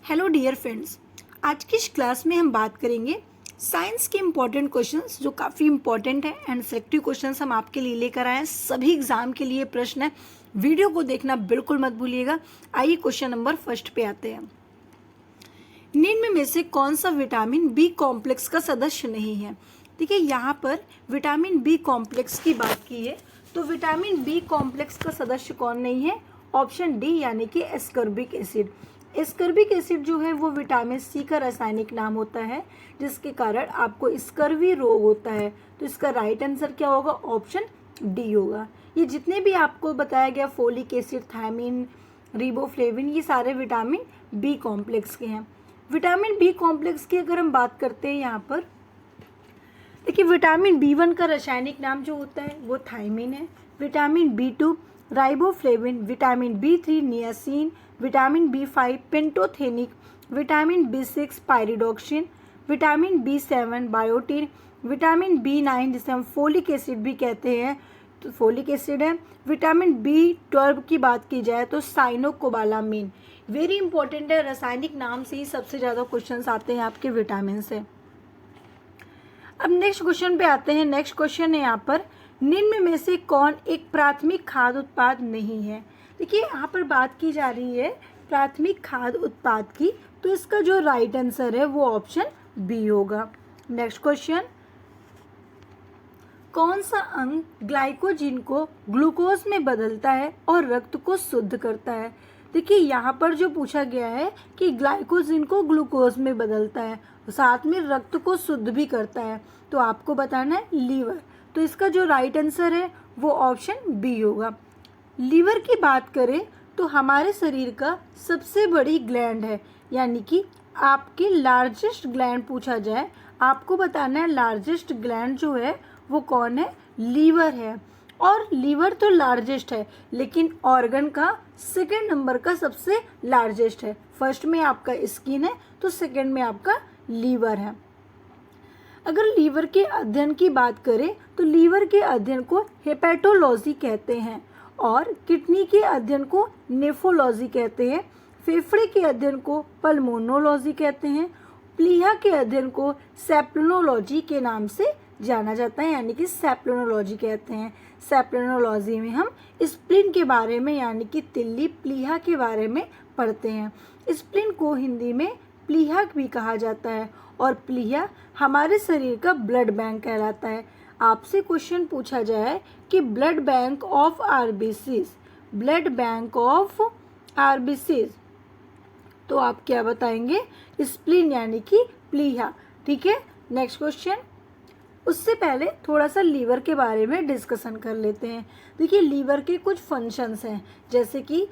Hello dear friends, आज की इस क्लास में हम बात करेंगे साइंस के इम्पॉर्टेंट क्वेश्चंस जो काफ़ी इम्पॉर्टेंट है एंड सिलेक्टिव क्वेश्चंस हम आपके लिए लेकर आए हैं। सभी एग्जाम के लिए प्रश्न है, वीडियो को देखना बिल्कुल मत भूलिएगा। आइए क्वेश्चन नंबर फर्स्ट पे आते हैं। निम्न में से कौन सा विटामिन बी कॉम्प्लेक्स का सदस्य नहीं है? देखिए यहाँ पर विटामिन बी कॉम्प्लेक्स की बात की है तो विटामिन बी कॉम्प्लेक्स का सदस्य कौन नहीं है? ऑप्शन डी यानी कि एस्कॉर्बिक एसिड। एस्कॉर्बिक एसिड जो है वो विटामिन सी का रासायनिक नाम होता है, जिसके कारण आपको स्कर्वी रोग होता है। तो इसका राइट आंसर क्या होगा? ऑप्शन डी होगा। ये जितने भी आपको बताया गया फोलिक एसिड, थायमिन, रिबोफ्लेविन, ये सारे विटामिन बी कॉम्प्लेक्स के हैं। विटामिन बी कॉम्प्लेक्स की अगर हम बात करते हैं यहाँ पर, देखिए विटामिन बी1 का रासायनिक नाम जो होता है वो थायमिन है, vitamin बी2 riboflavin, vitamin B3 niacin, vitamin B5 pantothenic, vitamin B6 pyridoxine, vitamin बी7 biotin, vitamin बी9 जिसे हम फोलिक एसिड भी कहते हैं तो फोलिक एसिड है। विटामिन बी12 की बात की जाए तो साइनोकोबालामिन। वेरी इंपॉर्टेंट है, रासायनिक नाम से ही सबसे ज़्यादा क्वेश्चंस आते हैं आपके विटामिन से। अब नेक्स्ट क्वेश्चन पे आते हैं। नेक्स्ट क्वेश्चन है यहाँ पर, निम्न में से कौन एक प्राथमिक खाद्य उत्पाद नहीं है? देखिए यहाँ पर बात की जा रही है प्राथमिक खाद्य उत्पाद की, तो इसका जो राइट आंसर है वो ऑप्शन बी होगा। नेक्स्ट क्वेश्चन, कौन सा अंग ग्लाइकोजिन को ग्लूकोज में बदलता है और रक्त को शुद्ध करता है? देखिए यहाँ पर जो पूछा गया है कि ग्लाइकोजिन को ग्लूकोज में बदलता है, साथ में रक्त को शुद्ध भी करता है, तो आपको बताना है लीवर। तो इसका जो राइट आंसर है वो ऑप्शन बी होगा। लीवर की बात करें तो हमारे शरीर का सबसे बड़ी ग्लैंड है, यानी कि आपकी लार्जेस्ट ग्लैंड पूछा जाए, आपको बताना है लार्जेस्ट ग्लैंड जो है वो कौन है? लीवर है। और लीवर तो लार्जेस्ट है, लेकिन ऑर्गन का सेकेंड नंबर का सबसे लार्जेस्ट है। फर्स्ट में आपका स्किन है तो सेकेंड में आपका लीवर है। अगर लीवर के अध्ययन की बात करें तो लीवर के अध्ययन को हेपेटोलॉजी कहते हैं और किडनी के अध्ययन को नेफ्रोलॉजी कहते हैं, फेफड़े के अध्ययन को पल्मोनोलॉजी कहते हैं, प्लीहा के अध्ययन को सेप्लोनोलॉजी के नाम से जाना जाता है, यानी कि सेप्लोनोलॉजी कहते हैं। सेप्लोनोलॉजी में हम स्प्लीन के बारे में यानी कि तिल्ली, प्लीहा के बारे में पढ़ते हैं। स्प्लीन को हिंदी में प्लीहा भी कहा जाता है और प्लीहा हमारे शरीर का ब्लड बैंक कहलाता है। आपसे क्वेश्चन पूछा जाए कि blood bank of RBCs, blood bank of RBCs, तो आप क्या बताएंगे? स्प्लीन यानी कि प्लीहा। ठीक है, नेक्स्ट क्वेश्चन। उससे पहले थोड़ा सा लीवर के बारे में डिस्कशन कर लेते हैं। देखिए लीवर के कुछ फंक्शंस हैं, जैसे कि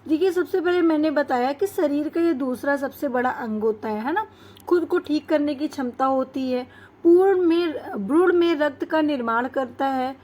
देखिए सबसे पहले मैंने बताया कि शरीर का ये दूसरा सबसे बड़ा अंग होता है ना, खुद को ठीक करने की क्षमता होती है, भ्रूण में रक्त का निर्माण करता है,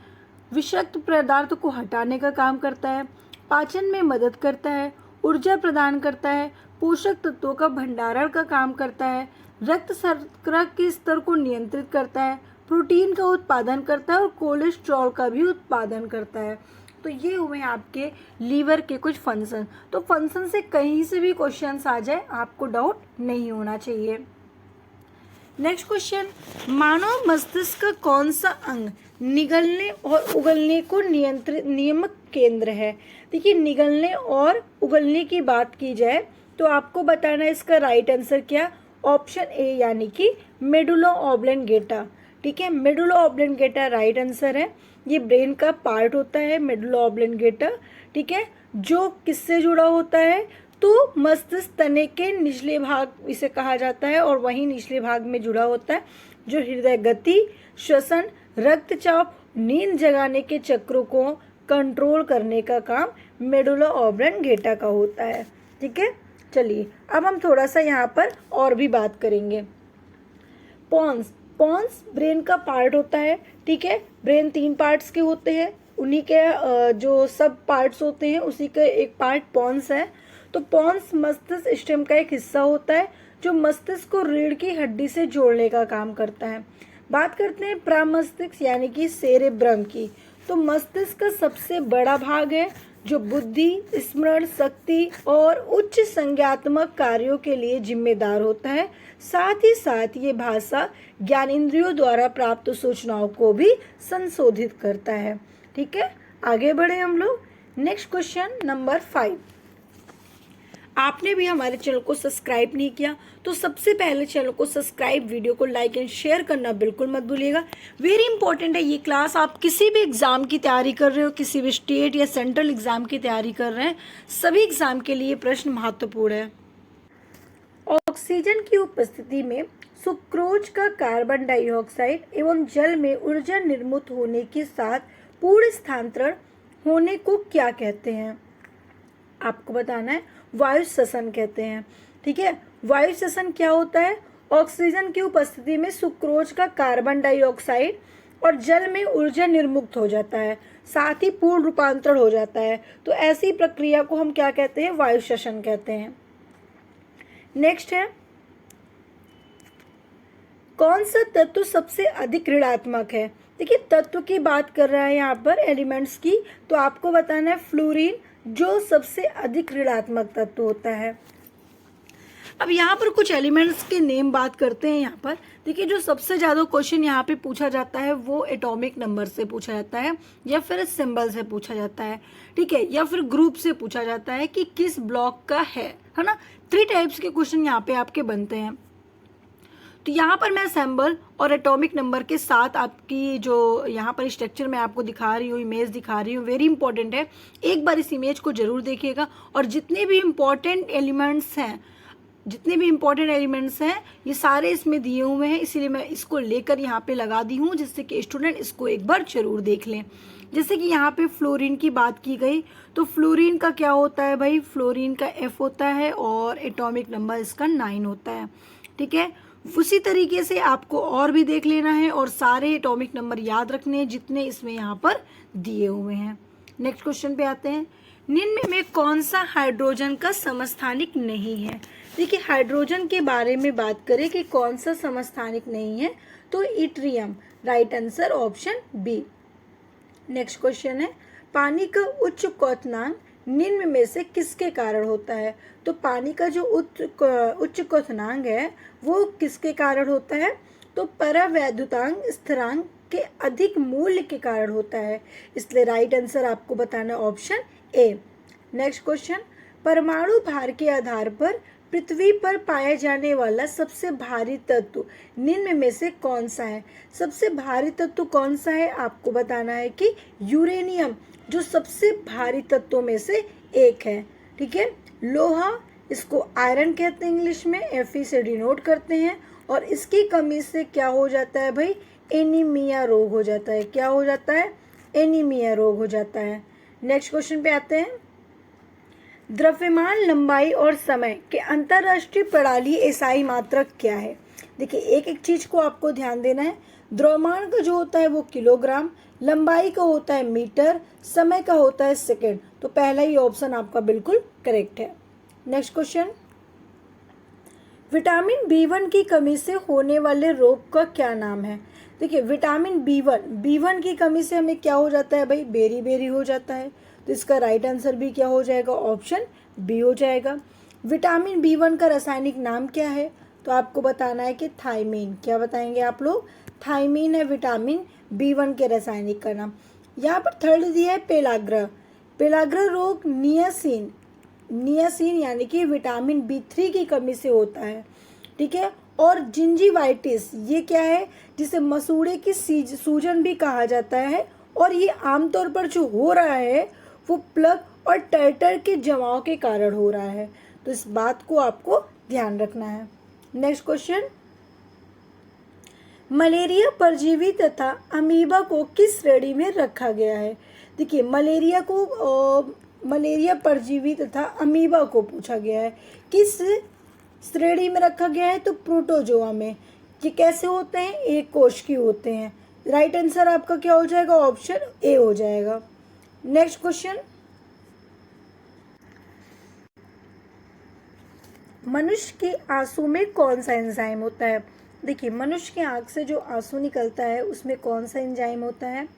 विषाक्त पदार्थ को हटाने का काम करता है, पाचन में मदद करता है, ऊर्जा प्रदान करता है, पोषक तत्वों का भंडारण का काम करता है, रक्त शर्करा के स्तर को नियंत्रित करता है, प्रोटीन का उत्पादन करता है और कोलेस्ट्रॉल का भी उत्पादन करता है। तो ये हुए आपके लीवर के कुछ फंक्शन। तो फंक्शन से कहीं से भी क्वेश्चंस आ जाए आपको डाउट नहीं होना चाहिए। नेक्स्ट क्वेश्चन, मानव मस्तिष्क का कौन सा अंग निगलने और उगलने को नियामक केंद्र है? देखिए निगलने और उगलने की बात की जाए तो आपको बताना है इसका राइट आंसर क्या? ऑप्शन ए यानी कि मेडुला ऑब्लंगेटा। ठीक है, मेडुला ऑब्लंगेटा राइट आंसर है। ये ब्रेन का पार्ट होता है मेडुला ऑब्लंगेटा। ठीक है, जो किससे जुड़ा होता है? तो मस्तिष्क तने के निचले भाग इसे कहा जाता है और वहीं निचले भाग में जुड़ा होता है, जो हृदय गति, श्वसन, रक्तचाप, नींद जगाने के चक्रों को कंट्रोल करने का काम मेडुला ऑब्लंगेटा का होता है। ठीक है, चलिए अब हम थोड़ा सा यहाँ पर और भी बात करेंगे। पॉन्स ब्रेन का पार्ट होता है। ठीक है, ब्रेन 3 पार्ट्स के होते हैं, उन्हीं के जो सब पार्ट्स होते हैं उसी का एक पार्ट पॉन्स है। तो पॉन्स मस्तिष्क सिस्टम का एक हिस्सा होता है जो मस्तिष्क को रीढ़ की हड्डी से जोड़ने का काम करता है। बात करते हैं प्रामस्तिष्क यानी कि सेरेब्रम की। तो मस्तिष्क का सबसे बड़ा भाग है जो बुद्धि, स्मरण शक्ति और उच्च संज्ञात्मक कार्यों के लिए जिम्मेदार होता है। साथ ही साथ ये भाषा ज्ञानेंद्रियों द्वारा प्राप्त सूचनाओं को भी संशोधित करता है। ठीक है, आगे बढ़े हम लोग। Next question number 5। आपने भी हमारे चैनल को सब्सक्राइब नहीं किया तो सबसे पहले चैनल को सब्सक्राइब, वीडियो को लाइक एंड शेयर करना बिल्कुल मत भूलिएगा। वेरी इंपॉर्टेंट है ये क्लास। आप किसी भी एग्जाम की तैयारी कर रहे हो, किसी भी स्टेट या सेंट्रल एग्जाम की तैयारी कर रहे हैं, सभी एग्जाम के लिए प्रश्न महत्वपूर्ण है। ऑक्सीजन की उपस्थिति में सुक्रोज का कार्बन डाइऑक्साइड एवं जल में ऊर्जा निर्मित होने के साथ पूर्ण स्थानांतरण होने को क्या कहते हैं? आपको बताना है, वायु श्वसन कहते हैं। ठीक है, वायु श्वसन क्या होता है? ऑक्सीजन की उपस्थिति में सुक्रोज का कार्बन डाइऑक्साइड और जल में ऊर्जा निर्मुक्त हो जाता है, साथ ही पूर्ण रूपांतरण हो जाता है। तो ऐसी प्रक्रिया को हम क्या कहते हैं? वायु श्वसन कहते हैं। नेक्स्ट है, कौन सा तत्व सबसे अधिक ऋणात्मक है? देखिए, तत्व की बात कर रहा है यहाँ पर, एलिमेंट्स की, तो आपको बताना है फ्लोरीन जो सबसे अधिक ऋणात्मक तत्व होता है। अब यहाँ पर कुछ एलिमेंट्स के नेम बात करते हैं। यहाँ पर देखिए, जो सबसे ज्यादा क्वेश्चन यहाँ पे पूछा जाता है वो एटॉमिक नंबर से पूछा जाता है, या फिर सिंबल से पूछा जाता है। ठीक है, या फिर ग्रुप से पूछा जाता है कि किस ब्लॉक का है ना। 3 टाइप्स के क्वेश्चन यहाँ पे आपके बनते हैं। तो यहाँ पर मैं सिंबल और एटॉमिक नंबर के साथ आपकी जो यहाँ पर स्ट्रक्चर मैं आपको दिखा रही हूँ, इमेज दिखा रही हूँ, वेरी इंपॉर्टेंट है। एक बार इस इमेज को जरूर देखिएगा। और जितने भी इम्पोर्टेंट एलिमेंट्स हैं ये सारे इसमें दिए हुए हैं, इसीलिए मैं इसको लेकर यहाँ पे लगा दी हूँ, जिससे कि स्टूडेंट इसको एक बार जरूर देख लें। जैसे कि यहाँ पे फ्लोरीन की बात की गई, तो फ्लोरीन का क्या होता है भाई? फ्लोरीन का F होता है और एटॉमिक नंबर इसका 9 होता है। ठीक है, उसी तरीके से आपको और भी देख लेना है और सारे एटॉमिक नंबर याद रखने हैं जितने इसमें यहाँ पर दिए हुए हैं। नेक्स्ट क्वेश्चन पे आते हैं। निम्न में कौन सा हाइड्रोजन का समस्थानिक नहीं है? देखिए, हाइड्रोजन के बारे में बात करें कि कौन सा समस्थानिक नहीं है, तो yttrium, right answer option b. Next question है, पानी का उच्च क्वथनांक निम्न में से किसके कारण होता है? तो पानी का जो उच्च क्वथनांक है वो किसके कारण होता है? तो परावैद्युतांक स्थिरांक के अधिक मूल्य के कारण होता है। इसलिए राइट आंसर आपको बताना ऑप्शन ए। नेक्स्ट क्वेश्चन, परमाणु भार के आधार पर पृथ्वी पर पाया जाने वाला सबसे भारी तत्व निम्न में से कौन सा है? सबसे भारी तत्व कौन सा है? आपको बताना है कि यूरेनियम जो सबसे भारी तत्वों में से एक है। ठीक है, लोहा, इसको आयरन कहते हैं इंग्लिश में, Fe से डिनोट करते हैं। और इसकी कमी से क्या हो जाता है भाई? एनीमिया रोग हो जाता है। क्या हो जाता है? एनीमिया रोग हो जाता है। नेक्स्ट क्वेश्चन पे आते हैं। द्रव्यमान, लंबाई और समय के अंतरराष्ट्रीय प्रणाली एसआई मात्रक क्या है? देखिए, एक एक चीज को आपको ध्यान देना है। द्रव्यमान का जो होता है वो किलोग्राम, लंबाई का होता है मीटर, समय का होता है सेकंड। तो पहला ही ऑप्शन आपका बिल्कुल करेक्ट है। नेक्स्ट क्वेश्चन, विटामिन B1 की कमी से होने वाले रोग का क्या नाम है? देखिए, विटामिन B1 की कमी से हमें क्या हो जाता है भाई? बेरी बेरी हो जाता है। तो इसका राइट आंसर भी क्या हो जाएगा? ऑप्शन बी हो जाएगा। विटामिन B1 का रासायनिक नाम क्या है? तो आपको बताना है कि थायमीन। क्या बताएंगे आप लोग? थायमीन है विटामिन B1 के रासायनिक का नाम। यहाँ पर थर्ड दिया है पेलाग्रा रोग नियासिन यानी कि विटामिन B3 की कमी से होता है। ठीक है, और जिंजीवाइटिस ये क्या है? जिसे मसूड़े की सूजन भी कहा जाता है, और ये आमतौर पर जो हो रहा है वो प्लग और टर्टर के जमाव के कारण हो रहा है। तो इस बात को आपको ध्यान रखना है। नेक्स्ट क्वेश्चन, मलेरिया परजीवी तथा अमीबा को किस श्रेणी में रखा गया है? देखिए, मलेरिया परजीवी तथा अमीबा को पूछा गया है, किस श्रेणी में रखा गया है? तो प्रोटोजोआ में। ये कैसे होते हैं? एक कोशिकी होते हैं। राइट आंसर आपका क्या हो जाएगा? ऑप्शन ए हो जाएगा। नेक्स्ट क्वेश्चन, मनुष्य के आंसू में कौन सा एंजाइम होता है? देखिए, मनुष्य की आंख से जो आंसू निकलता है उसमें कौन सा एंजाइम होता है?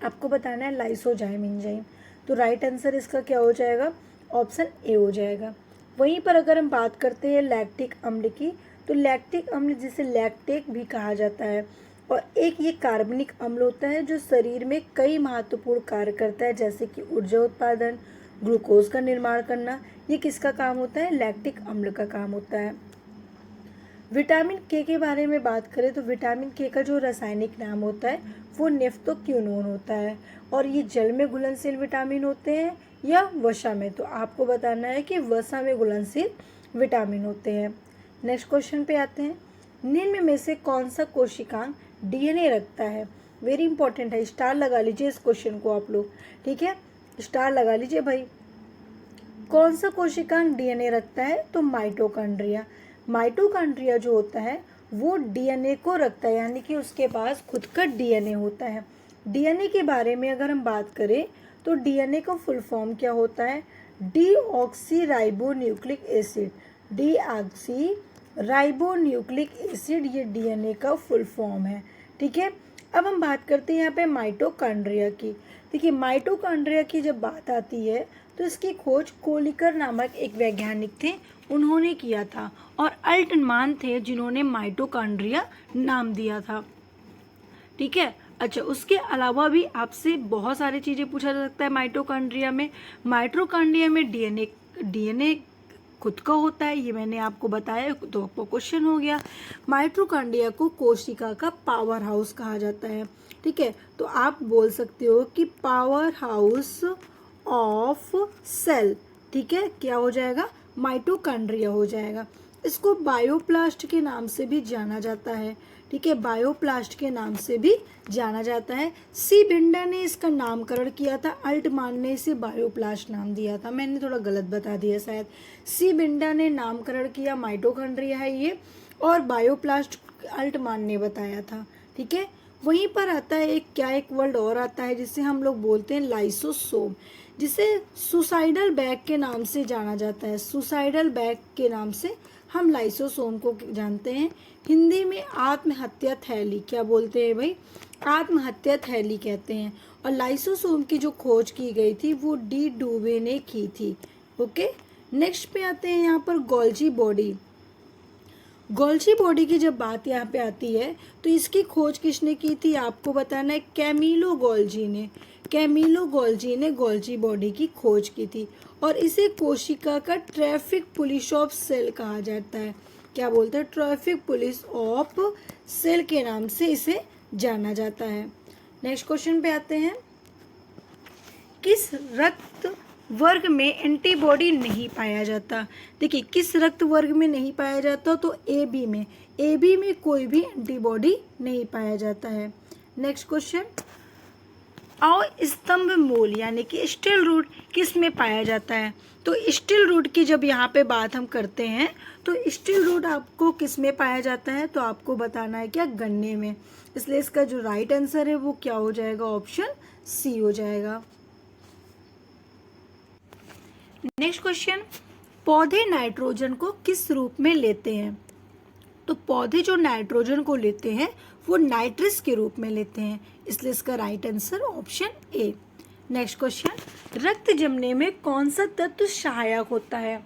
आपको बताना है लाइसोजाइम एंजाइम। तो राइट आंसर इसका क्या हो जाएगा, ऑप्शन ए हो जाएगा। वहीं पर अगर हम बात करते हैं लैक्टिक अम्ल की, तो लैक्टिक अम्ल जिसे लैक्टेट भी कहा जाता है और एक ये कार्बनिक अम्ल होता है जो शरीर में कई महत्वपूर्ण कार्य करता है, जैसे कि ऊर्जा उत्पादन, ग्लूकोज का निर्माण करना। ये किसका काम होता है, लैक्टिक अम्ल का काम होता है। विटामिन के बारे में बात करें तो विटामिन के का जो रासायनिक नाम होता है वो नेफ्थोक्विनोन होता है और ये जल में घुलनशील विटामिन होते हैं या वसा में, तो आपको बताना है कि वसा में घुलनशील विटामिन होते हैं। नेक्स्ट क्वेश्चन पे आते हैं, निम्न में से कौन सा कोशिकांग डीएनए रखता है। वेरी इंपॉर्टेंट है, स्टार लगा लीजिए इस क्वेश्चन को आप लोग, ठीक है, स्टार लगा लीजिए भाई। कौन सा कोशिकांग डीएनए रखता है, तो माइटोकॉन्ड्रिया। माइटोकॉन्ड्रिया जो होता है वो डीएनए को रखता है, यानी कि उसके पास खुद का डीएनए होता है। डीएनए के बारे में अगर हम बात करें तो डीएनए का फुल फॉर्म क्या होता है, डीऑक्सीराइबोन्यूक्लिक एसिड। डीऑक्सीराइबोन्यूक्लिक एसिड ये डीएनए का फुल फॉर्म है, ठीक है। अब हम बात करते हैं यहाँ पे माइटोकॉन्ड्रिया की। देखिए माइटोकॉन्ड्रिया की जब बात आती है तो इसकी खोज कोलिकर नामक एक वैज्ञानिक थे, उन्होंने किया था और अल्टमान थे जिन्होंने माइटोकॉन्ड्रिया नाम दिया था, ठीक है। अच्छा, उसके अलावा भी आपसे बहुत सारी चीज़ें पूछा जा सकता है माइटोकॉन्ड्रिया में। माइटोकॉन्ड्रिया में डीएनए खुद का होता है, ये मैंने आपको बताया, तो आपको क्वेश्चन हो गया। माइटोकॉन्ड्रिया को कोशिका का पावर हाउस कहा जाता है, ठीक है। तो आप बोल सकते हो कि पावर हाउस ऑफ सेल, ठीक है, क्या हो जाएगा, माइटोकॉन्ड्रिया हो जाएगा। इसको बायोप्लास्ट के नाम से भी जाना जाता है, ठीक है, बायोप्लास्ट के नाम से भी जाना जाता है। सी बिंडा ने इसका नामकरण किया था, अल्टमान ने इसे बायोप्लास्ट नाम दिया था। मैंने थोड़ा गलत बता दिया शायद। सी बिंडा ने नामकरण किया, माइटोकॉन्ड्रिया है ये, और बायोप्लास्ट अल्टमान ने बताया था, ठीक है। वहीं पर आता है एक वर्ड और आता है जिसे हम लोग बोलते हैं लाइसोसोम, जिसे सुसाइडल बैग के नाम से जाना जाता है। सुसाइडल बैग के नाम से हम लाइसोसोम को जानते हैं। हिंदी में आत्महत्या थैली क्या बोलते हैं भाई, आत्महत्या थैली कहते हैं। और लाइसोसोम की जो खोज की गई थी वो डी डुवे ने की थी, ओके। नेक्स्ट पे आते हैं यहाँ पर गोल्जी बॉडी। गोल्जी बॉडी की जब बात यहाँ पे आती है तो इसकी खोज किसने की थी, आपको बताना है, कैमिलो गोल्जी ने। कैमिलो गोल्जी ने गोल्जी बॉडी की खोज की थी और इसे कोशिका का ट्रैफिक पुलिस ऑफ सेल कहा जाता है। क्या बोलते हैं, ट्रैफिक पुलिस ऑफ सेल के नाम से इसे जाना जाता है। नेक्स्ट क्वेश्चन पे आते हैं, किस रक्त वर्ग में एंटीबॉडी नहीं पाया जाता। देखिए किस रक्त वर्ग में नहीं पाया जाता, तो ए बी में, ए बी में कोई भी एंटीबॉडी नहीं पाया जाता है। नेक्स्ट क्वेश्चन, स्तंभ मूल यानी कि स्टिल रूट किस में पाया जाता है। तो स्टिल रूट की जब यहाँ पे बात हम करते हैं तो स्टिल रूट आपको किस में पाया जाता है, तो आपको बताना है क्या, गन्ने में। इसलिए इसका जो राइट आंसर है वो क्या हो जाएगा, ऑप्शन सी हो जाएगा। नेक्स्ट क्वेश्चन, पौधे नाइट्रोजन को किस रूप में लेते हैं। तो पौधे जो नाइट्रोजन को लेते हैं वो नाइट्रस के रूप में लेते हैं, इसलिए इसका right answer option A. Next question, रक्त जमने में कौन सा तत्व सहायक होता है।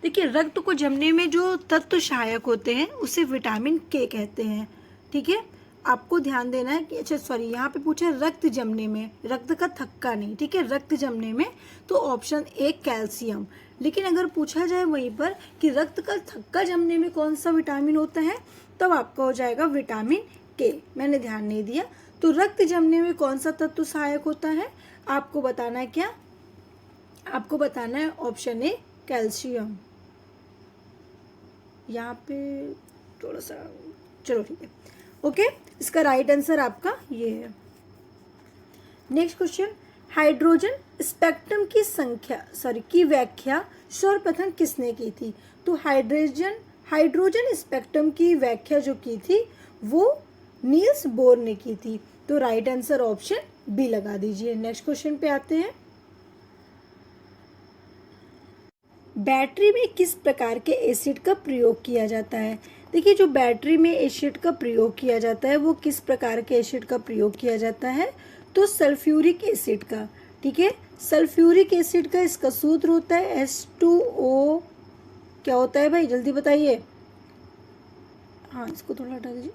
देखिए रक्त को जमने में जो तत्व सहायक होते हैं उसे विटामिन के कहते हैं, ठीक है। आपको ध्यान देना है कि अच्छा सॉरी यहाँ पे पूछा रक्त जमने में, रक्त का थक्का नहीं, ठीक है, रक्त जमने में, तो ऑप्शन ए कैल्शियम। लेकिन अगर पूछा जाए वहीं पर कि रक्त का थक्का जमने में कौन सा विटामिन होता है, तब आपका हो जाएगा विटामिन के। मैंने ध्यान नहीं दिया। तो रक्त जमने में कौन सा तत्व सहायक होता है, आपको बताना है क्या, आपको बताना है ऑप्शन ए कैल्शियम। यहाँ पे थोड़ा सा, चलो ठीक है, ओके, इसका राइट आंसर आपका ये है। नेक्स्ट क्वेश्चन, हाइड्रोजन स्पेक्ट्रम की व्याख्या सर्वप्रथम किसने की थी। तो हाइड्रोजन स्पेक्ट्रम की व्याख्या जो की थी वो नील्स बोर ने की थी। तो राइट आंसर ऑप्शन बी लगा दीजिए। नेक्स्ट क्वेश्चन पे आते हैं, बैटरी में किस प्रकार के एसिड का प्रयोग किया जाता है। देखिए जो बैटरी में एसिड का प्रयोग किया जाता है वो किस प्रकार के एसिड का प्रयोग किया जाता है, तो सल्फ्यूरिक एसिड का, ठीक है। सल्फ्यूरिक एसिड का इसका सूत्र होता है H2O, क्या होता है भाई जल्दी बताइए। हाँ इसको थोड़ा हटा दीजिए।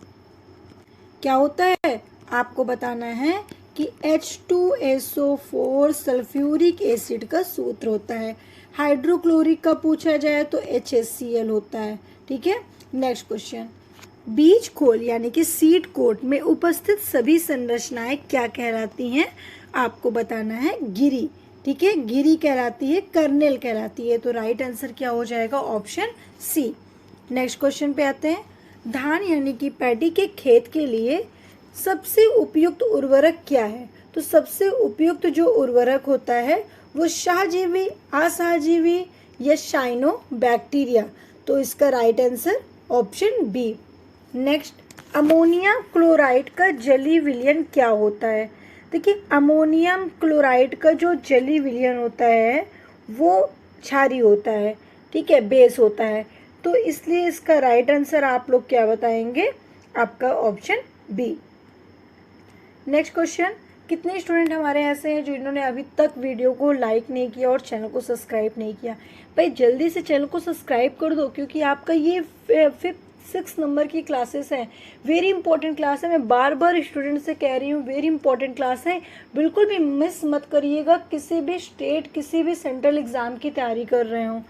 क्या होता है आपको बताना है कि H2SO4 सल्फ्यूरिक एसिड का सूत्र होता है। हाइड्रोक्लोरिक का पूछा जाए तो HCl होता है, ठीक है। नेक्स्ट क्वेश्चन, बीज खोल यानी कि सीड कोट में उपस्थित सभी संरचनाएं क्या कहलाती हैं? आपको बताना है गिरी, ठीक है, गिरी कहलाती है, कर्नेल कहलाती है। तो राइट आंसर क्या हो जाएगा? Option c. नेक्स्ट क्वेश्चन पे आते हैं, धान यानी कि पैडी के खेत के लिए सबसे उपयुक्त उर्वरक क्या है? तो सबसे उपयुक्त जो उर्वरक होता है वो सहजीवी, असहजीवी या शाइनो बैक्टीरिया। तो इसका right answer option b. Next, ammonia chloride का जलीय विलयन क्या होता है? देखिए अमोनियम क्लोराइड का जो जलीय विलयन होता है वो क्षारीय होता है, ठीक है, बेस होता है। तो इसलिए इसका राइट आंसर आप लोग क्या बताएंगे? आपका ऑप्शन बी। नेक्स्ट क्वेश्चन, कितने स्टूडेंट हमारे ऐसे हैं जो इन्होंने अभी तक वीडियो को लाइक नहीं किया और चैनल को सब्सक्राइब नहीं किया? भाई जल्दी से चैनल को सब्सक्राइब कर दो, क्योंकि आपका ये 5th-6 नंबर की क्लासेस हैं। वेरी इंपॉर्टेंट क्लास है, मैं बार बार स्टूडेंट से कह रही हूँ, वेरी इंपॉर्टेंट क्लास है, बिल्कुल भी मिस मत करिएगा। किसी भी स्टेट, किसी भी सेंट्रल एग्जाम की तैयारी कर रहे हो।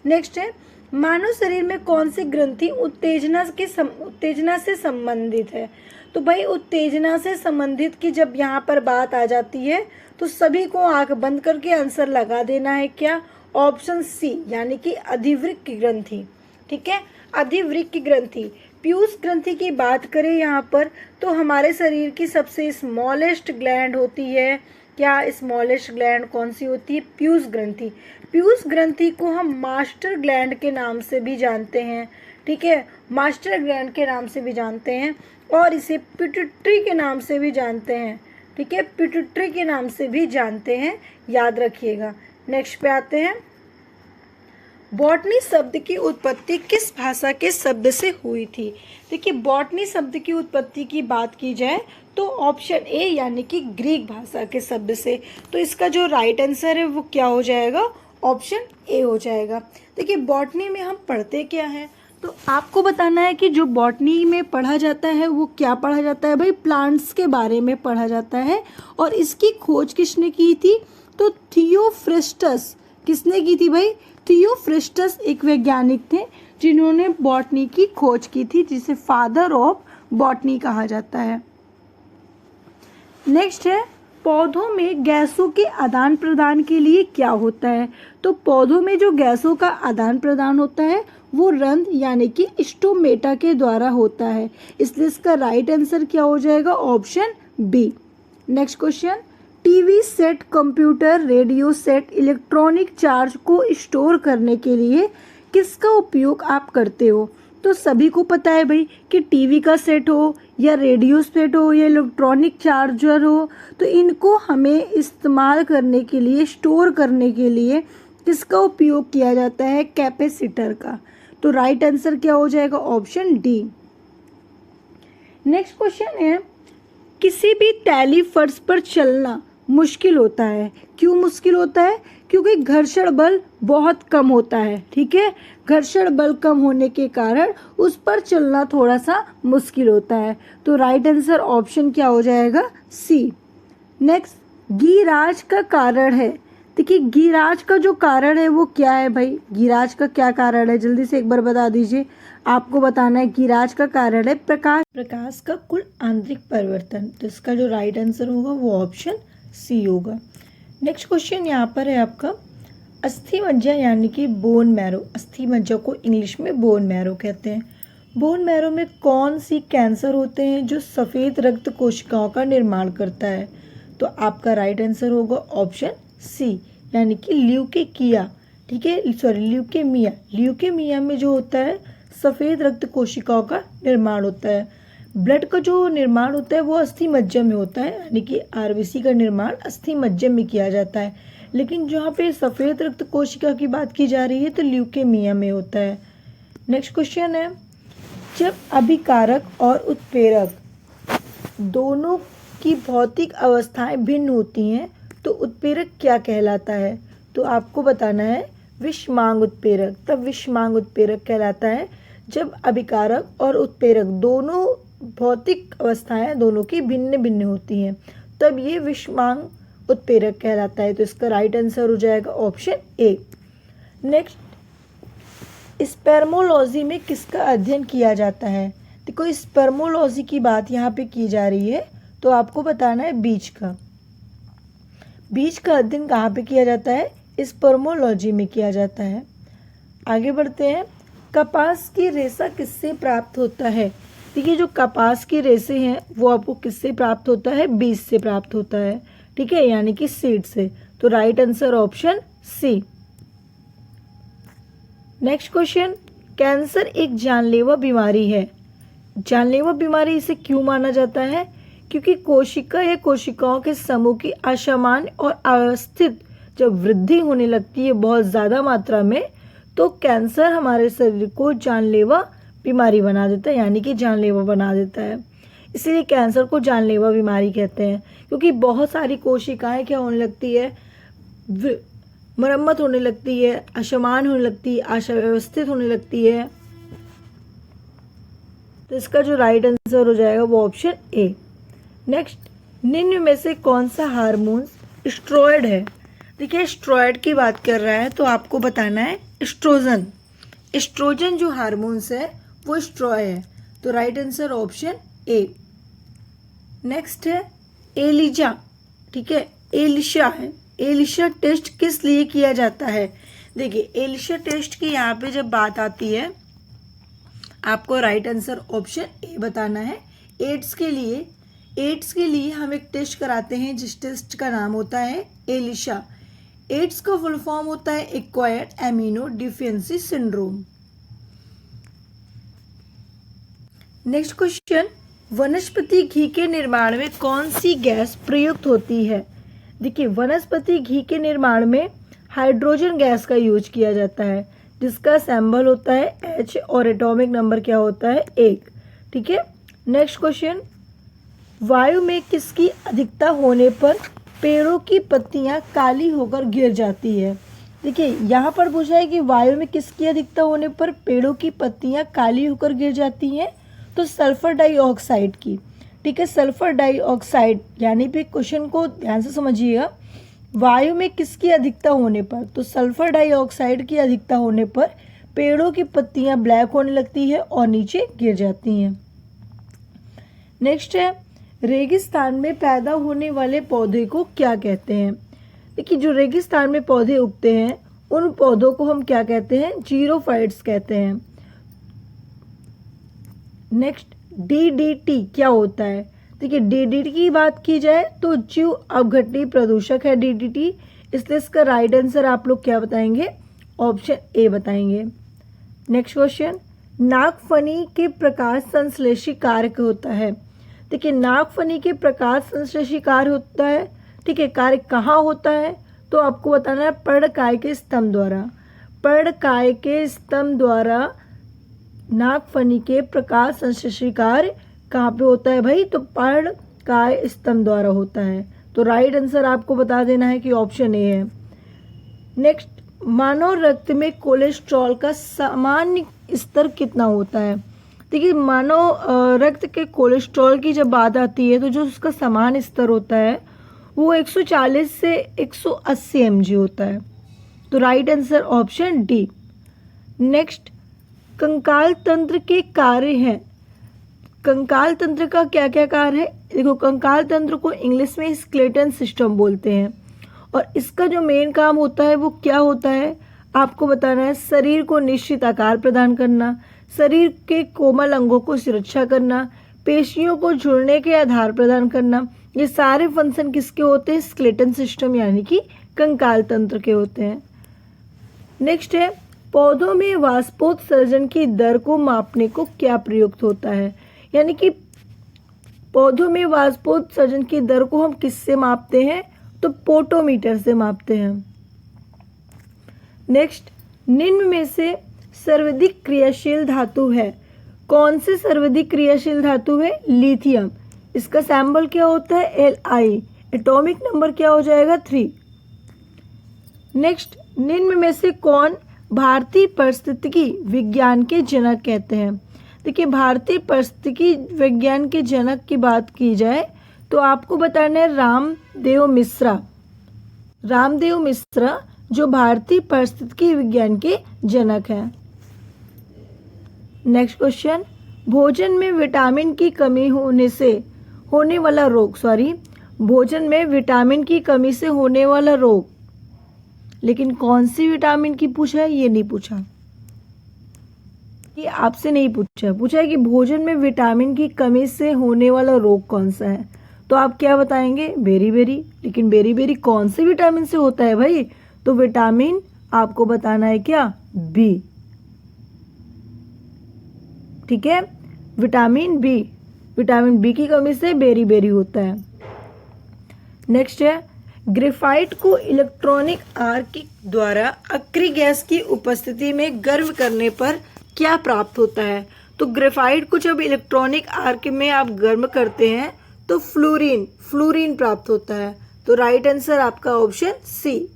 नेक्स्ट है, मानव शरीर में कौन सी ग्रंथि उत्तेजना से संबंधित है? तो भाई उत्तेजना से संबंधित की जब यहाँ पर बात आ जाती है तो सभी को आंख बंद करके आंसर लगा देना है। क्या? ऑप्शन सी, यानी कि अधिवृक्क ग्रंथि, ठीक है, अधिवृक्क ग्रंथि। पीयूष ग्रंथि की बात करें यहाँ पर तो हमारे शरीर की सबसे स्मॉलेस्ट ग्लैंड होती है। क्या स्मॉलेस्ट ग्लैंड कौन सी होती है? पीयूष ग्रंथि। पीयूष ग्रंथि को हम मास्टर ग्लैंड के नाम से भी जानते हैं, ठीक है, मास्टर ग्लैंड के नाम से भी जानते हैं, और इसे पिट्यूटरी के नाम से भी जानते हैं, ठीक है, पिट्यूटरी के नाम से भी जानते हैं, याद रखिएगा। नेक्स्ट पे आते हैं, बॉटनी शब्द की उत्पत्ति किस भाषा के शब्द से हुई थी? देखिए बॉटनी शब्द की उत्पत्ति की बात की जाए तो ऑप्शन ए, यानी कि ग्रीक भाषा के शब्द से। तो इसका जो राइट आंसर है वो क्या हो जाएगा? ऑप्शन ए हो जाएगा। देखिए बॉटनी में हम पढ़ते क्या है, तो आपको बताना है कि जो बॉटनी में पढ़ा जाता है वो क्या पढ़ा जाता है? भाई प्लांट्स के बारे में पढ़ा जाता है। और इसकी खोज किसने की थी? तो थियोफ्रिस्टस। किसने की थी भाई? थियोफ्रिस्टस एक वैज्ञानिक थे जिन्होंने बॉटनी की खोज की थी, जिसे फादर ऑफ बॉटनी कहा जाता है। नेक्स्ट है, पौधों में गैसों के आदान प्रदान के लिए क्या होता है? तो पौधों में जो गैसों का आदान प्रदान होता है वो रंध्र यानी कि स्टोमेटा के द्वारा होता है। इसलिए इसका राइट आंसर क्या हो जाएगा? Option b. Next question, TV set, computer, radio set electronic charge को स्टोर करने के लिए किसका उपयोग आप करते हो? तो सभी को पता है भाई कि टीवी का सेट हो या रेडियो सेट हो या इलेक्ट्रॉनिक चार्जर हो, तो इनको हमें इस्तेमाल करने के लिए, स्टोर करने के लिए किसका उपयोग किया जाता है? कैपेसिटर का। तो राइट आंसर क्या हो जाएगा? Option D. नेक्स्ट क्वेश्चन है, किसी भी तैलीय फर्श पर चलना मुश्किल होता है। क्यों मुश्किल होता है? क्योंकि घर्षण बल बहुत कम होता है, ठीक है, घर्षण बल कम होने के कारण उस पर चलना थोड़ा सा मुश्किल होता है। तो राइट आंसर ऑप्शन क्या हो जाएगा? सी। नेक्स्ट, गिराज का कारण है। देखिए गिराज का जो कारण है वो क्या है भाई? गिराज का क्या कारण है? जल्दी से एक बार बता दीजिए। आपको बताना है गिराज का कारण है प्रकाश का कुल आंतरिक परिवर्तन। तो इसका जो राइट आंसर होगा वो ऑप्शन सी होगा। नेक्स्ट क्वेश्चन यहाँ पर है आपका, अस्थि मज्जा यानी कि बोन मैरो। अस्थि मज्जा को इंग्लिश में बोन मैरो कहते हैं। बोन मैरो में कौन सी कैंसर होते हैं जो सफ़ेद रक्त कोशिकाओं का निर्माण करता है? तो आपका राइट आंसर होगा ऑप्शन सी, यानी कि ल्यूकेकिया, ठीक है, सॉरी ल्यूकेमिया। ल्यूकेमिया में जो होता है सफ़ेद रक्त कोशिकाओं का निर्माण होता है। ब्लड का जो निर्माण होता है वो अस्थि मज्जा में होता है, यानी कि आरबीसी का निर्माण अस्थि मज्जा में किया जाता है। लेकिन जहाँ पे सफ़ेद रक्त कोशिका की बात की जा रही है तो ल्यूकेमिया में होता है। नेक्स्ट क्वेश्चन है, जब अभिकारक और उत्प्रेरक दोनों की भौतिक अवस्थाएं भिन्न होती हैं तो उत्प्रेरक क्या कहलाता है? तो आपको बताना है विषमांग उत्प्रेरक। तब विषमांग उत्प्रेरक कहलाता है जब अभिकारक और उत्प्रेरक दोनों भौतिक अवस्थाएं दोनों की भिन्न भिन्न होती हैं, तब ये विषमांग उत्प्रेरक कहलाता है। तो इसका राइट आंसर हो जाएगा ऑप्शन ए। नेक्स्ट, स्पर्मोलॉजी में किसका अध्ययन किया जाता है? देखो स्पर्मोलॉजी की बात यहाँ पे की जा रही है, तो आपको बताना है बीज का। बीज का अध्ययन कहाँ पे किया जाता है? स्पर्मोलॉजी में किया जाता है। आगे बढ़ते हैं। कपास की रेशा किससे प्राप्त होता है? देखिए जो कपास की रेशे हैं वो आपको किससे प्राप्त होता है? बीज से प्राप्त होता है, ठीक है, यानी कि सीड से। तो right answer option c. Next question, cancer एक जानलेवा बीमारी है। जानलेवा बीमारी इसे क्यों माना जाता है? क्योंकि कोशिका या कोशिकाओं के समूह की असामान्य और अवस्थित जब वृद्धि होने लगती है बहुत ज़्यादा मात्रा में, तो कैंसर हमारे शरीर को जानलेवा बीमारी बना देता है, यानी कि जानलेवा बना देता है। इसलिए कैंसर को जानलेवा बीमारी कहते हैं, क्योंकि बहुत सारी कोशिकाएं क्या होने लगती है? मरम्मत होने लगती है, असमान होने लगती है, अव्यवस्थित होने लगती है। तो इसका जो राइट आंसर हो जाएगा वो ऑप्शन ए। नेक्स्ट, निम्न में से कौन सा हार्मोन स्टेरॉयड है? देखिए स्टेरॉयड की बात कर रहा है तो आपको बताना है एस्ट्रोजन। एस्ट्रोजन जो हार्मोन्स है वो स्टेरॉयड है। तो right answer option A. Next है एलिजा, ठीक है, एलिशा है। एलिशा टेस्ट किस लिए किया जाता है? देखिए एलिशा टेस्ट की यहाँ पे जब बात आती है आपको राइट आंसर ऑप्शन ए बताना है। एड्स के लिए हम एक टेस्ट कराते हैं जिस टेस्ट का नाम होता है एलिशा। एड्स का फुल फॉर्म होता है acquired amino deficiency syndrome. Next question, वनस्पति घी के निर्माण में कौन सी गैस प्रयुक्त होती है? देखिए वनस्पति घी के निर्माण में हाइड्रोजन गैस का यूज किया जाता है, जिसका सिंबल होता है H और एटॉमिक नंबर क्या होता है? 1, ठीक है। नेक्स्ट क्वेश्चन, वायु में किसकी अधिकता होने पर पेड़ों की पत्तियां काली होकर गिर जाती है? देखिए यहाँ पर पूछा है कि वायु में किसकी अधिकता होने पर पेड़ों की पत्तियां काली होकर गिर जाती हैं, तो सल्फर डाइऑक्साइड की, ठीक है, सल्फर डाइऑक्साइड। यानी फिर क्वेश्चन को ध्यान से समझिएगा, वायु में किसकी अधिकता होने पर? तो सल्फर डाइऑक्साइड की अधिकता होने पर पेड़ों की पत्तियां ब्लैक होने लगती है और नीचे गिर जाती हैं। नेक्स्ट है, रेगिस्तान में पैदा होने वाले पौधे को क्या कहते हैं? देखिए जो रेगिस्तान में पौधे उगते हैं उन पौधों को हम क्या कहते हैं? जीरोफाइट्स कहते हैं। नेक्स्ट, DDT क्या होता है? देखिए DDT की बात की जाए तो जीव अपघटनीय प्रदूषक है DDT, इसलिए इसका राइट आंसर आप लोग क्या बताएंगे? ऑप्शन ए बताएंगे। नेक्स्ट क्वेश्चन, नागफनी के प्रकाश संश्लेषी कार्य क्या होता है? देखिए नागफनी के प्रकाश संश्लेषी कार्य होता है, ठीक है, कार्य कहाँ होता है? तो आपको बताना है पर्णकाय के स्तंभ द्वारा। पर्णकाय के स्तंभ द्वारा नागफनी के प्रकाश संश्लेषी कार्य कहाँ पे होता है भाई? तो पर्णकाय स्तंभ द्वारा होता है। तो राइट आंसर आपको बता देना है कि ऑप्शन ए है। नेक्स्ट, मानव रक्त में कोलेस्ट्रॉल का सामान्य स्तर कितना होता है? देखिए मानव रक्त के कोलेस्ट्रॉल की जब बात आती है तो जो उसका सामान्य स्तर होता है वो 140 से 180 mg होता है। तो right answer option D. Next, कंकाल तंत्र के कार्य हैं। कंकाल तंत्र का क्या क्या कार्य है? देखो कंकाल तंत्र को इंग्लिश में स्केलेटन सिस्टम बोलते हैं और इसका जो मेन काम होता है वो क्या होता है? आपको बताना है शरीर को निश्चित आकार प्रदान करना, शरीर के कोमल अंगों को सुरक्षा करना, पेशियों को जुड़ने के आधार प्रदान करना। ये सारे फंक्शन किसके होते हैं? स्केलेटन सिस्टम यानी कि कंकाल तंत्र के होते हैं। नेक्स्ट है, पौधों में वाष्पोत्सर्जन की दर को मापने को क्या प्रयुक्त होता है? यानी कि पौधों में वाष्पोत्सर्जन की दर को हम किससे मापते हैं? तो पोटोमीटर से मापते हैं। नेक्स्ट, निम्न में से सर्वाधिक क्रियाशील धातु है? कौन सी सर्वाधिक क्रियाशील धातु है? लिथियम। इसका सिंबल क्या होता है? Li। एटॉमिक नंबर क्या हो जाएगा 3। नेक्स्ट, निम्न में से कौन भारतीय परिस्थितिकी विज्ञान के जनक कहते हैं? देखिए, भारतीय परिस्थितिकी विज्ञान के जनक की बात की जाए तो आपको बताना है रामदेव मिश्रा। रामदेव मिश्रा जो भारतीय परिस्थितिकी विज्ञान के जनक हैं। नेक्स्ट क्वेश्चन, भोजन में विटामिन की कमी होने से होने वाला रोग, भोजन में विटामिन की कमी से होने वाला रोग, लेकिन कौन सी विटामिन की पूछा है, ये नहीं पूछा, ये आपसे नहीं पूछा, पूछा है कि भोजन में विटामिन की कमी से होने वाला रोग कौन सा है। तो आप क्या बताएंगे, बेरी, लेकिन बेरी कौन से विटामिन से होता है भाई? तो विटामिन आपको बताना है क्या, बी। ठीक है, विटामिन बी, विटामिन बी की कमी से बेरी होता है। नेक्स्ट है, ग्रेफाइट को इलेक्ट्रॉनिक आर्क द्वारा अक्रिय गैस की उपस्थिति में गर्म करने पर क्या प्राप्त होता है? तो ग्रेफाइट को जब इलेक्ट्रॉनिक आर्क में आप गर्म करते हैं तो फ्लोरीन प्राप्त होता है। तो राइट आंसर आपका option c.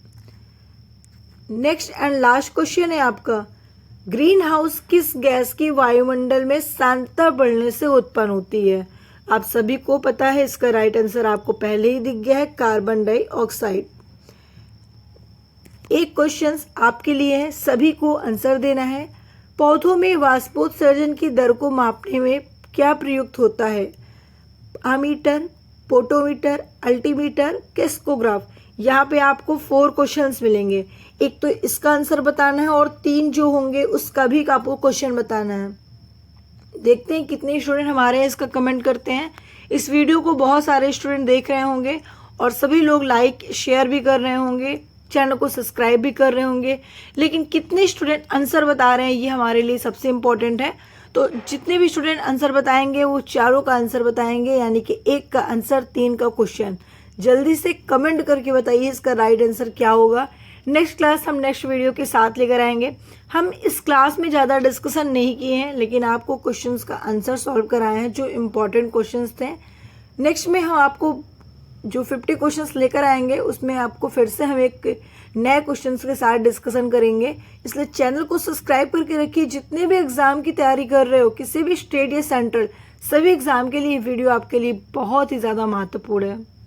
Next and last question है आपका, ग्रीन हाउस किस गैस की वायुमंडल में सांद्रता बढ़ने से उत्पन्न होती है? आप सभी को पता है, इसका राइट आंसर आपको पहले ही दिख गया है, कार्बन डाइऑक्साइड। एक क्वेश्चन आपके लिए है, सभी को आंसर देना है। पौधों में वाष्पोत्सर्जन की दर को मापने में क्या प्रयुक्त होता है? आमीटर, पोटोमीटर, अल्टीमीटर, किस्कोग्राफ। यहाँ पे आपको 4 क्वेश्चंस मिलेंगे। एक तो इसका आंसर बताना है और 3 जो होंगे उसका भी आपको क्वेश्चन बताना है। देखते हैं कितने स्टूडेंट हमारे यहाँ इसका कमेंट करते हैं। इस वीडियो को बहुत सारे स्टूडेंट देख रहे होंगे और सभी लोग लाइक शेयर भी कर रहे होंगे, चैनल को सब्सक्राइब भी कर रहे होंगे, लेकिन कितने स्टूडेंट आंसर बता रहे हैं ये हमारे लिए सबसे इम्पोर्टेंट है। तो जितने भी स्टूडेंट आंसर बताएंगे वो चारों का आंसर बताएंगे, यानी कि 1 का आंसर 3 का क्वेश्चन। जल्दी से कमेंट करके बताइए इसका राइट आंसर क्या होगा। नेक्स्ट क्लास हम नेक्स्ट वीडियो के साथ लेकर आएंगे। हम इस क्लास में ज़्यादा डिस्कशन नहीं किए हैं, लेकिन आपको क्वेश्चंस का आंसर सॉल्व कराए हैं जो इम्पोर्टेंट क्वेश्चंस थे। नेक्स्ट में हम आपको जो 50 क्वेश्चंस लेकर आएंगे उसमें आपको फिर से हम एक नए क्वेश्चंस के साथ डिस्कशन करेंगे। इसलिए चैनल को सब्सक्राइब करके रखिए। जितने भी एग्जाम की तैयारी कर रहे हो, किसी भी स्टेट या सेंट्रल, सभी एग्जाम के लिए वीडियो आपके लिए बहुत ही ज़्यादा महत्वपूर्ण है।